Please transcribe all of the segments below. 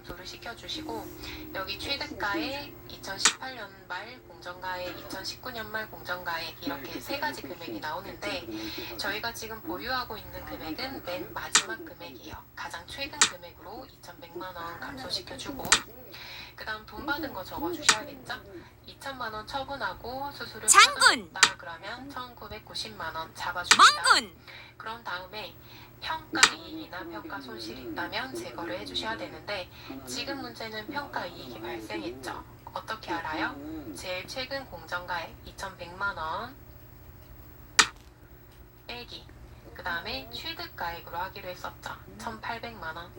감소를 시켜주시고, 여기 취득가액 2018년 말 공정가액, 2019년 말 공정가액, 이렇게 세 가지 금액이 나오는데, 저희가 지금 보유하고 있는 금액은 맨 마지막 금액이에요. 가장 최근 금액으로 2,100만 원 감소시켜주고, 그 다음 돈 받은 거 적어주셔야겠죠? 2천만 원 처분하고 수수료 장군! 받았다 그러면 1,990만 원 잡아줍니다. 망군! 그런 다음에 평가 이익이나 평가 손실이 있다면 제거를 해주셔야 되는데, 지금 문제는 평가 이익이 발생했죠. 어떻게 알아요? 제일 최근 공정가액 2,100만 원 빼기, 그 다음에 취득가액으로 하기로 했었죠. 1,800만 원.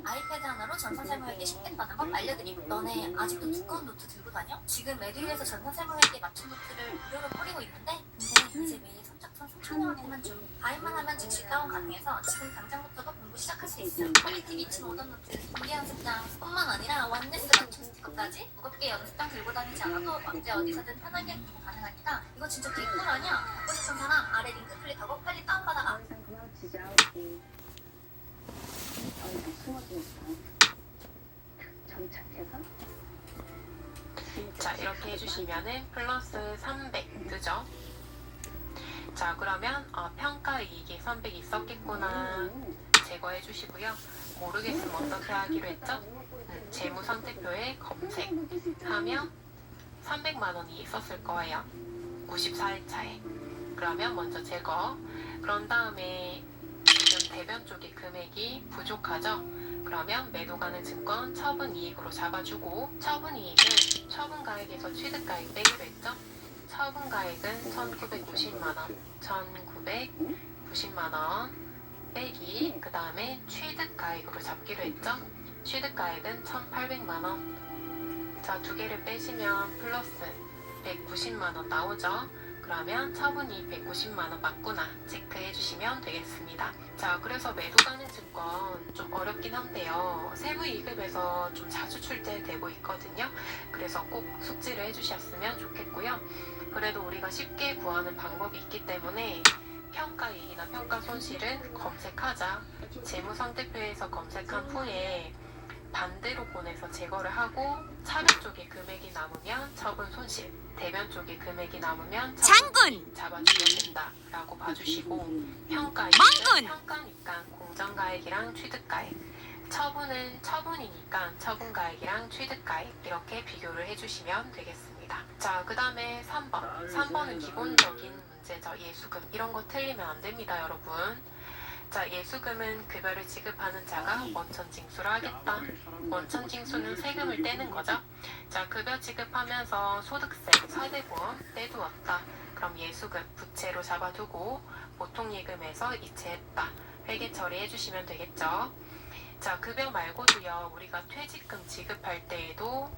아이패드 하나로 전산설명회계 쉽겠다는 법 알려드림. 너네 아직도 두꺼운 노트 들고 다녀? 지금 메드윌에서 전산설명회계 맞춤 노트를 무료로 뿌리고 있는데, 근데 이제 매일 선착순 3,000원 원에만 줘. 가입만 하면 즉시 다운 가능해서 지금 당장부터도 공부 시작할 수 있어. 퀄리티 미친 오던 노트, 공개 연습장 뿐만 아니라 원네스 맞춤 스티커까지 무겁게 연습장 들고 다니지 않아도 언제 어디서든 편하게 공부 가능하니까 이거 진짜 개꿀 아니야? 보고 싶은 사람 아래 링크 클릭하고 빨리 다운받아라. 그냥 지지하고 정착해서 자, 이렇게 해주시면은 플러스 300 뜨죠? 자, 그러면 평가 이익이 300 있었겠구나 제거해 주시고요. 모르겠으면 어떻게 하기로 했죠? 재무상태표에 검색하면 300만 원이 있었을 거예요. 94일 차에. 그러면 먼저 제거. 그런 다음에 지금 대변 쪽의 금액이 부족하죠? 그러면 매도 가능 증권 처분이익으로 잡아주고, 처분이익은 처분가액에서 취득가액 빼기로 했죠? 처분가액은 1,990만원, 1,990만원 빼기, 그 다음에 취득가액으로 잡기로 했죠? 취득가액은 1,800만원. 자, 두 개를 빼시면 플러스 190만원 나오죠? 그러면 처분이 190만원 맞구나 체크해 주시면 되겠습니다. 자, 그래서 매도 가능 증권 좀 어렵긴 한데요. 세무이급에서 좀 자주 출제되고 있거든요. 그래서 꼭 숙지를 해주셨으면 좋겠고요. 그래도 우리가 쉽게 구하는 방법이 있기 때문에 평가이익이나 평가손실은 검색하자. 재무상태표에서 검색한 후에 반대로 보내서 제거를 하고, 차변 쪽에 금액이 남으면 처분 손실, 대변 쪽에 금액이 남으면 장군! 잡아주면 된다 라고 봐주시고, 평가이익은 망군! 평가니까 공정가액이랑 취득가액, 처분은 처분이니까 처분가액이랑 취득가액, 이렇게 비교를 해주시면 되겠습니다. 자, 그 다음에 3번. 3번은 기본적인 문제죠. 예수금. 이런 거 틀리면 안 됩니다, 여러분. 자, 예수금은 급여를 지급하는 자가 원천징수를 하겠다. 원천징수는 세금을 떼는 거죠. 자, 급여 지급하면서 소득세, 사대보험 떼두었다. 그럼 예수금 부채로 잡아두고 보통예금에서 이체했다. 회계 처리해 주시면 되겠죠. 자, 급여 말고도요, 우리가 퇴직금 지급할 때에도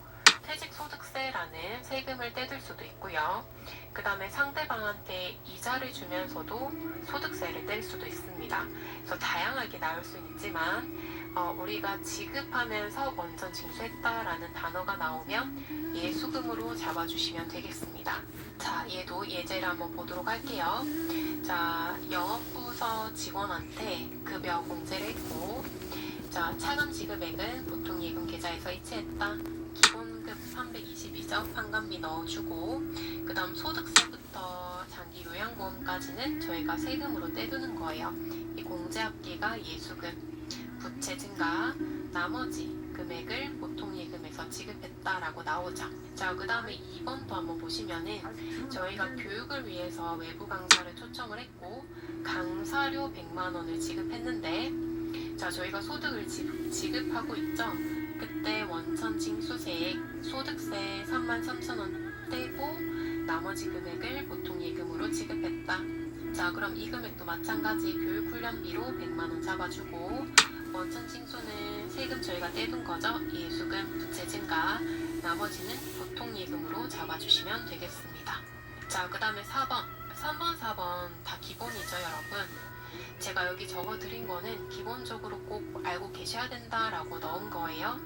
퇴직소득세라는 세금을 떼둘 수도 있고요. 그 다음에 상대방한테 이자를 주면서도 소득세를 뗄 수도 있습니다. 그래서 다양하게 나올 수는 있지만, 우리가 지급하면서 원천 징수했다라는 단어가 나오면 예수금으로 잡아주시면 되겠습니다. 자, 얘도 예제를 한번 보도록 할게요. 자, 영업부서 직원한테 급여 공제를 했고, 자, 차감 지급액은 보통 예금 계좌에서 이체했다. 기본급 322죠. 환관비 넣어주고, 그 다음 소득세부터 장기 요양보험까지는 저희가 세금으로 떼두는 거예요. 이 공제합계가 예수금, 부채 증가, 나머지 금액을 보통예금에서 지급했다라고 나오죠. 자, 그 다음에 2번도 한번 보시면은 저희가 교육을 위해서 외부 강사를 초청을 했고, 강사료 100만 원을 지급했는데, 자, 저희가 소득을 지급하고 있죠. 그때 원천 징수세액 소득세 33,000원 떼고 나머지 금액을 보통예금으로 지급했다. 자, 그럼 이 금액도 마찬가지 교육훈련비로 100만원 잡아주고, 원천 징수는 세금 저희가 떼둔 거죠. 예수금, 부채 증가, 나머지는 보통예금으로 잡아주시면 되겠습니다. 자, 그 다음에 4번 3번 4번 다 기본이죠, 여러분. 제가 여기 적어드린 거는 기본적으로 꼭 알고 계셔야 된다라고 넣은 거예요.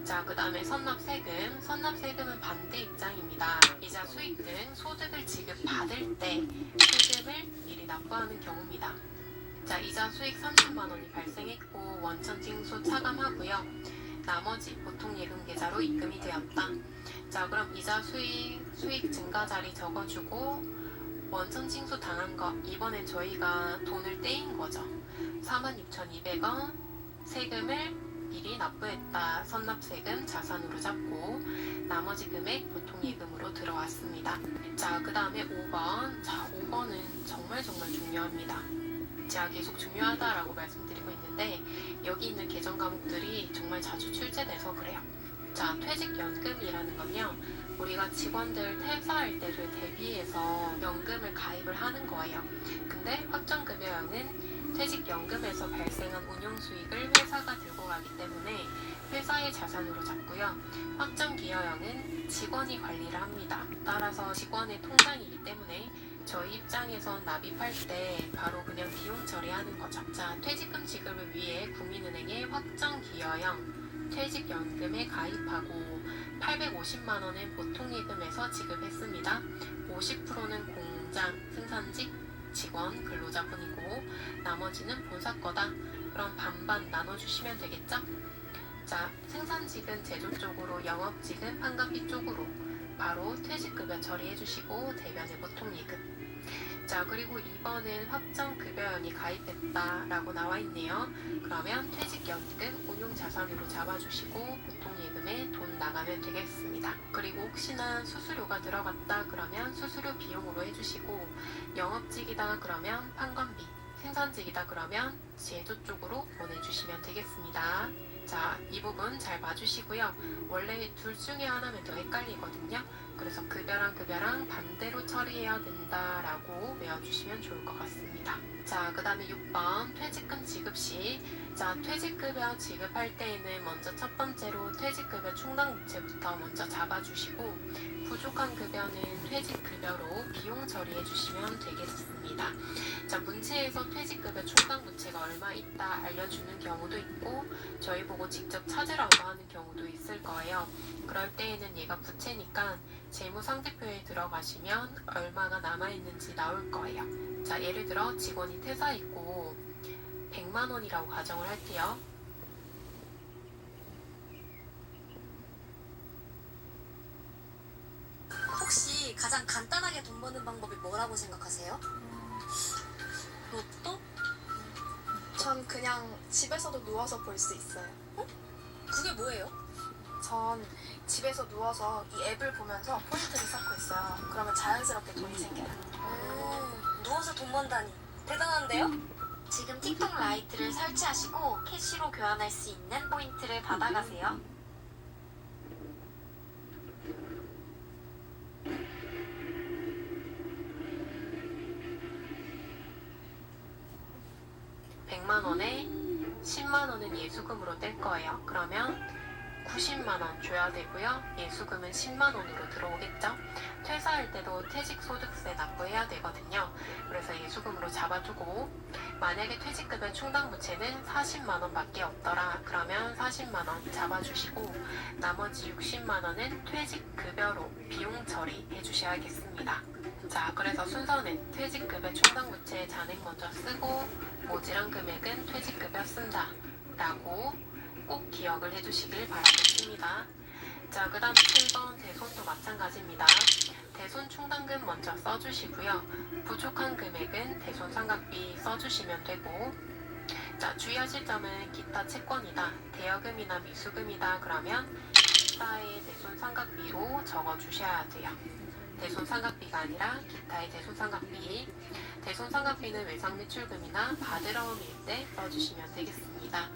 자, 그 다음에 선납세금. 선납세금은 반대 입장입니다. 이자 수익 등 소득을 지급받을 때 세금을 미리 납부하는 경우입니다. 자, 이자 수익 30만 원이 발생했고 원천 징수 차감하고요. 나머지 보통 예금 계좌로 입금이 되었다. 자, 그럼 이자 수익 증가 자리 적어주고 원천 징수 당한 거 이번에 저희가 돈을 떼인 거죠. 46,200원 세금을 미리 납부했다. 선납세금 자산으로 잡고 나머지 금액 보통 예금으로 들어왔습니다. 자, 그 다음에 5번. 자, 5번은 정말 중요합니다. 제가 계속 중요하다라고 말씀드리고 있는데 여기 있는 계정 과목들이 정말 자주 출제돼서 그래요. 자, 퇴직연금이라는 건요, 우리가 직원들 퇴사할 때를 대비해서 연금을 가입을 하는 거예요. 근데 확정급여형은 퇴직연금에서 발생한 운용수익을 회사가 들고 가기 때문에 회사의 자산으로 잡고요. 확정기여형은 직원이 관리를 합니다. 따라서 직원의 통장이기 때문에 저희 입장에선 납입할 때 바로 그냥 비용 처리하는 거죠. 자, 퇴직금 지급을 위해 국민은행에 확정기여형 퇴직연금에 가입하고 850만 원은 보통예금에서 지급했습니다. 50%는 공장, 생산직, 직원, 근로자분이고 나머지는 본사 거다. 그럼 반반 나눠주시면 되겠죠? 자, 생산직은 제조 쪽으로, 영업직은 판관비 쪽으로 바로 퇴직급여 처리해주시고 대변의 보통예금. 자, 그리고 2번은 확정급여형이 가입했다라고 나와있네요. 그러면 퇴직연금 운용자산으로 잡아주시고 보통예금에 돈 나가면 되겠습니다. 그리고 혹시나 수수료가 들어갔다 그러면 수수료 비용으로 해주시고 영업직이다 그러면 판관비, 생산직이다 그러면 제조 쪽으로 보내주시면 되겠습니다. 자, 이 부분 잘 봐주시고요. 원래 둘 중에 하나면 더 헷갈리거든요. 그래서 급여랑 반대로 처리해야 된다라고 외워주시면 좋을 것 같습니다. 자, 그 다음에 6번 퇴직금 지급 시. 자, 퇴직급여 지급할 때에는 먼저 첫 번째로 퇴직급여 충당부채부터 먼저 잡아주시고 부족한 급여는 퇴직급여로 비용 처리해주시면 되겠습니다. 자, 문체에서 퇴직급여 충당부채가 얼마 있다 알려주는 경우도 있고 저희 보고 직접 찾으라고 하는 경우도 있을 거예요. 그럴 때에는 얘가 부채니까 재무상태표에 들어가시면 얼마가 남아있는지 나올 거예요. 자, 예를 들어 직원이 퇴사했고 100만 원이라고 가정을 할게요. 혹시 가장 간단하게 돈 버는 방법이 뭐라고 생각하세요? 로또? 전 그냥 집에서도 누워서 볼 수 있어요. 그게 뭐예요? 전 집에서 누워서 이 앱을 보면서 포인트를 쌓고 있어요. 그러면 자연스럽게 돈이 생겨요. 누워서 돈 번다니 대단한데요? 지금 틱톡 라이트를 설치하시고 캐시로 교환할 수 있는 포인트를 받아가세요. (100만 원에) (10만 원은) 예수금으로 뗄 거예요. 그러면 90만 원 줘야 되고요. 예수금은 10만 원으로 들어오겠죠. 퇴사할 때도 퇴직소득세 납부해야 되거든요. 그래서 예수금으로 잡아주고 만약에 퇴직급여 충당부채는 40만 원밖에 없더라. 그러면 40만 원 잡아주시고 나머지 60만 원은 퇴직급여로 비용 처리해 주셔야겠습니다. 자, 그래서 순서는 퇴직급여 충당부채 잔액 먼저 쓰고 모자란 금액은 퇴직급여 쓴다 라고 꼭 기억을 해주시길 바라겠습니다. 자, 그 다음 7번 대손도 마찬가지입니다. 대손 충당금 먼저 써주시고요. 부족한 금액은 대손 상각비 써주시면 되고, 자, 주의하실 점은 기타 채권이다, 대여금이나 미수금이다 그러면 기타의 대손 상각비로 적어주셔야 돼요. 대손 상각비가 아니라 기타의 대손 상각비. 대손 상각비는 외상 매출금이나 바드러움일 때 써주시면 되겠습니다.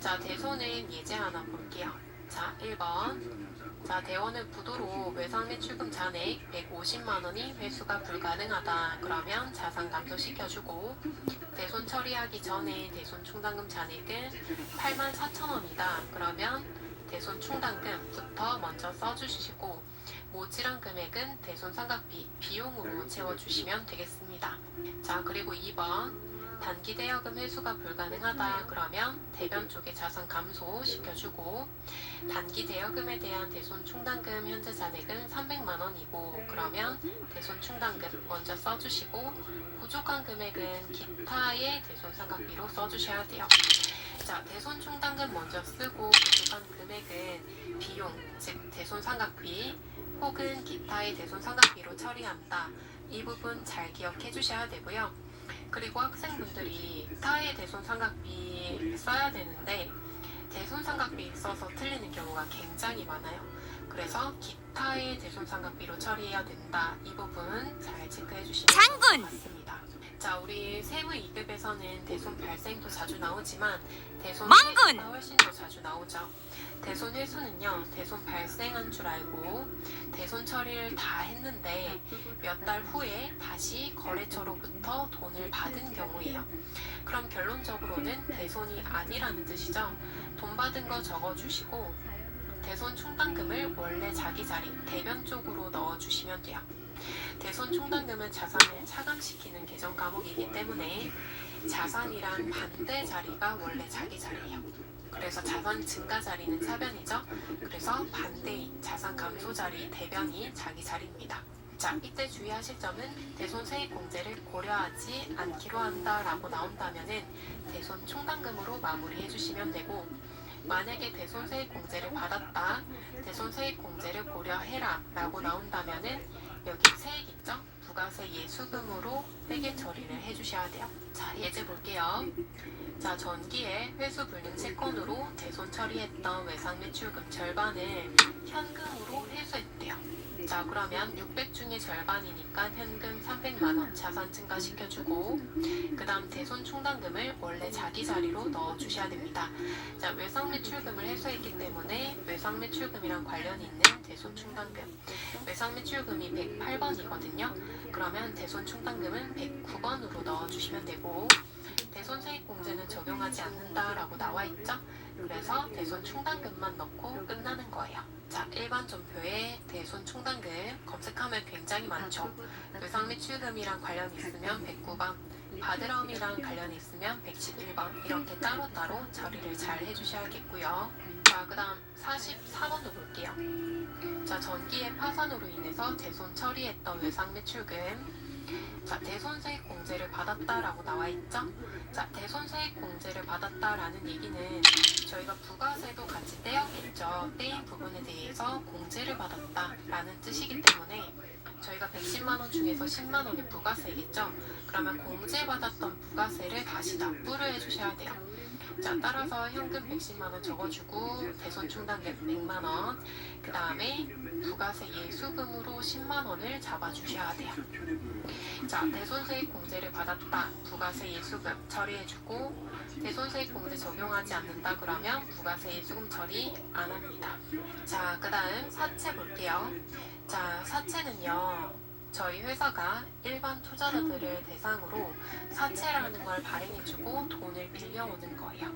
자, 대손은 예제 하나 볼게요. 자, 1번. 자, 대원을 부도로 외상 매출금 잔액 150만 원이 회수가 불가능하다. 그러면 자산 감소시켜주고, 대손 처리하기 전에 대손 충당금 잔액은 84,000원이다. 그러면 대손 충당금부터 먼저 써주시고 모질한 금액은 대손 상각비 비용으로 채워주시면 되겠습니다. 자, 그리고 2번. 단기 대여금 회수가 불가능하다. 그러면 대변 쪽에 자산 감소 시켜주고 단기 대여금에 대한 대손 충당금 현재 잔액은 300만 원이고 그러면 대손 충당금 먼저 써주시고 부족한 금액은 기타의 대손 삼각비로 써주셔야 돼요. 자, 대손 충당금 먼저 쓰고 부족한 금액은 비용, 즉 대손 삼각비 혹은 기타의 대손 삼각비로 처리한다. 이 부분 잘 기억해 주셔야 되고요. 그리고 학생분들이 기타의 대손 삼각비 써야 되는데 대손 삼각비 써서 틀리는 경우가 굉장히 많아요. 그래서 기타의 대손 삼각비로 처리해야 된다. 이 부분 잘 체크해 주시면 좋을 것 같습니다. 자, 우리 세무 2급에서는 대손 발생도 자주 나오지만 대손 회수가 훨씬 더 자주 나오죠. 대손 회수는요, 대손 발생한 줄 알고 대손 처리를 다 했는데 몇 달 후에 다시 거래처로부터 돈을 받은 경우예요. 그럼 결론적으로는 대손이 아니라는 뜻이죠. 돈 받은 거 적어주시고 대손 충당금을 원래 자기 자리 대변 쪽으로 넣어주시면 돼요. 대손 충당금은 자산을 차감시키는 개정 과목이기 때문에 자산이란 반대 자리가 원래 자기 자리예요. 그래서 자산 증가 자리는 차변이죠. 그래서 반대인 자산 감소 자리 대변이 자기 자리입니다. 자, 이때 주의하실 점은 대손 세입 공제를 고려하지 않기로 한다라고 나온다면은 대손 충당금으로 마무리해 주시면 되고, 만약에 대손 세입 공제를 받았다, 대손 세입 공제를 고려해라 라고 나온다면은 여기 세액 있죠? 부가세 예수금으로 회계 처리를 해주셔야 돼요. 자, 예제 볼게요. 자, 전기에 회수 불능 채권으로 대손 처리했던 외상 매출금 절반을 현금으로 회수했대요. 자, 그러면 600 중에 절반이니까 현금 300만원 자산 증가시켜주고 그 다음 대손 충당금을 원래 자기 자리로 넣어주셔야 됩니다. 자, 외상 매출금을 회수했기 때문에 외상 매출금이랑 관련이 있는 대손 충당금, 외상 매출금이 108번이거든요. 그러면 대손 충당금은 109번으로 넣어주시면 되고, 대손 세입 공제는 적용하지 않는다라고 나와 있죠. 그래서 대손 충당금만 넣고 끝나는 거예요. 자, 일반 전표에 대손 충당금 검색하면 굉장히 많죠. 외상 매출금이랑 관련이 있으면 109번, 바드럼이랑 관련이 있으면 111번 이렇게 따로따로 처리를 잘 해주셔야겠고요. 자, 그 다음 44번도 볼게요. 자, 전기의 파산으로 인해서 대손 처리했던 외상 매출금, 자, 대손 세입 공제를 받았다라고 나와 있죠. 자, 대손 세입 공제를 받았다라는 얘기는 저희가 부가세도 같이 떼었겠죠. 떼인 부분에 대해서 공제를 받았다라는 뜻이기 때문에 저희가 110만원 중에서 10만원이 부가세겠죠. 그러면 공제받았던 부가세를 다시 납부를 해주셔야 돼요. 자, 따라서 현금 110만원 적어주고 대손 충당금 100만원, 그 다음에 부가세 예수금으로 10만원을 잡아주셔야 돼요. 자, 대손세입 공제를 받았다, 부가세 예수금 처리해주고 대손 세입 공제 적용하지 않는다 그러면 부가세 예수금 처리 안 합니다. 자, 그 다음 사채 볼게요. 자, 사채는요, 저희 회사가 일반 투자자들을 대상으로 사채라는 걸 발행해주고 돈을 빌려오는 거예요.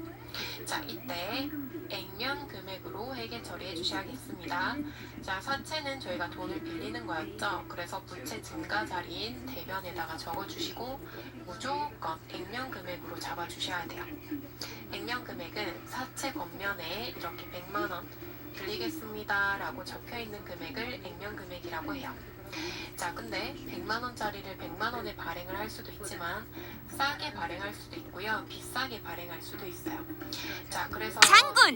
자, 이때 액면 금액으로 회계 처리해 주셔야겠습니다. 자, 사채는 저희가 돈을 빌리는 거였죠. 그래서 부채 증가 자리인 대변에다가 적어주시고 무조건 액면 금액으로 잡아주셔야 돼요. 액면 금액은 사채 겉면에 이렇게 100만원 빌리겠습니다 라고 적혀있는 금액을 액면 금액이라고 해요. 자, 근데 100만원짜리를 100만원에 발행을 할 수도 있지만 싸게 발행할 수도 있고요, 비싸게 발행할 수도 있어요. 자, 그래서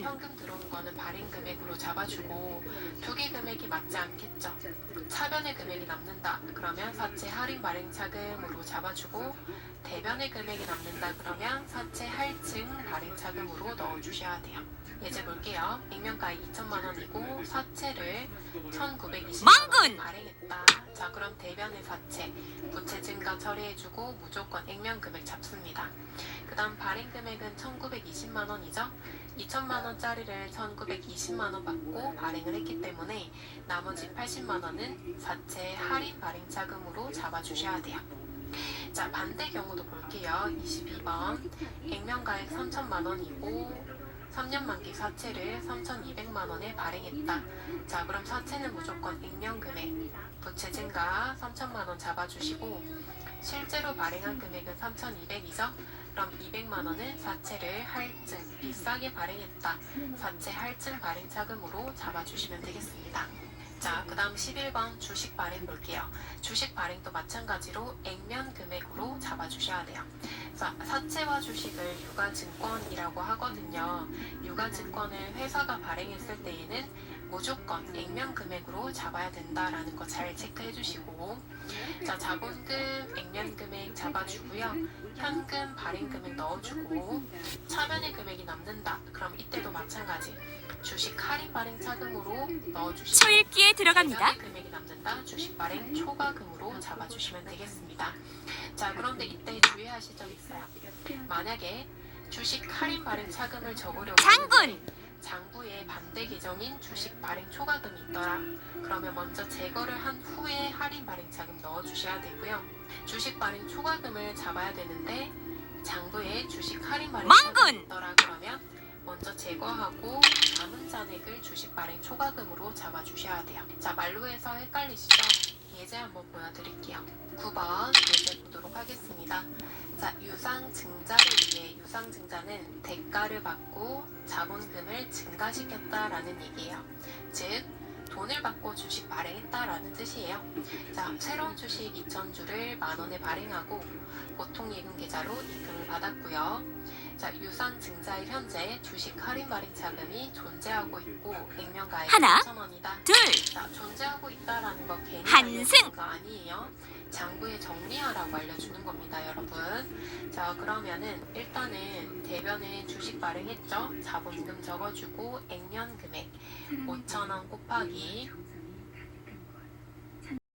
현금 들어온 거는 발행 금액으로 잡아주고 두 개 금액이 맞지 않겠죠. 차변의 금액이 남는다 그러면 사채 할인 발행 차금으로 잡아주고, 대변의 금액이 남는다 그러면 사채 할증 발행 차금으로 넣어주셔야 돼요. 예제 볼게요. 액면가액 2천만원이고 사채를 1920만원 발행했다. 자, 그럼 대변의 사채 부채 증가 처리해주고 무조건 액면 금액 잡습니다. 그 다음 발행 금액은 1920만원이죠. 2천만원짜리를 1920만원 받고 발행을 했기 때문에 나머지 80만원은 사채 할인 발행 차금으로 잡아주셔야 돼요. 자, 반대 경우도 볼게요. 22번 액면가액 3천만원이고 3년 만기 사채를 3,200만원에 발행했다. 자, 그럼 사채는 무조건 액면 금액 부채 증가 3천만원 잡아주시고 실제로 발행한 금액은 3,200이죠. 그럼 200만 원은 사채를 할증, 비싸게 발행했다. 사채 할증 발행 차금으로 잡아주시면 되겠습니다. 자, 그 다음 11번 주식 발행 볼게요. 주식 발행도 마찬가지로 액면 금액으로 잡아주셔야 돼요. 자, 사채와 주식을 유가증권이라고 하거든요. 유가증권을 회사가 발행했을 때에는 무조건 액면 금액으로 잡아야 된다라는 거 잘 체크해 주시고, 자, 자본금 액면 금액 잡아주고요. 현금 발행 금액 넣어주고, 차변의 금액이 남는다. 그럼 이때도 마찬가지. 주식 할인 발행 차금으로 넣어주시고, 초읽기에 들어갑니다. 대변의 금액이 남는다. 주식 발행 초과금으로 잡아주시면 되겠습니다. 자, 그런데 이때 주의하실 점 있어요. 만약에 주식 할인 발행 차금을 적으려고 장군! 하는데 장부에 반대 계정인 주식 발행 초과금이 있더라. 그러면 먼저 제거를 한 후에 할인 발행 차금 넣어주셔야 되고요. 주식 발행 초과금을 잡아야 되는데 장부에 주식 할인 발행 차금이 망군! 있더라. 그러면 먼저 제거하고 남은 잔액을 주식 발행 초과금으로 잡아주셔야 돼요. 자, 말로 해서 헷갈리시죠? 예제 한번 보여드릴게요. 9번 예제 보도록 하겠습니다. 자, 유상증자를 위해, 유상증자는 대가를 받고 자본금을 증가시켰다라는 얘기예요. 즉, 돈을 받고 주식 발행했다라는 뜻이에요. 자, 새로운 주식 2,000주를 만원에 발행하고 보통 예금 계좌로 입금을 받았고요. 자, 유상증자일 현재 주식 할인 발행 자금이 존재하고 있고 액면 가액 하나, 2,000원이다. 둘, 자, 존재하고 있다라는 거 괜히 한승! 알려주는 거 아니에요. 장부에 정리하라고 알려주는 겁니다, 여러분. 자, 그러면은 일단은 대변에 주식 발행했죠. 자본금 적어주고 액면 금액 5,000원 곱하기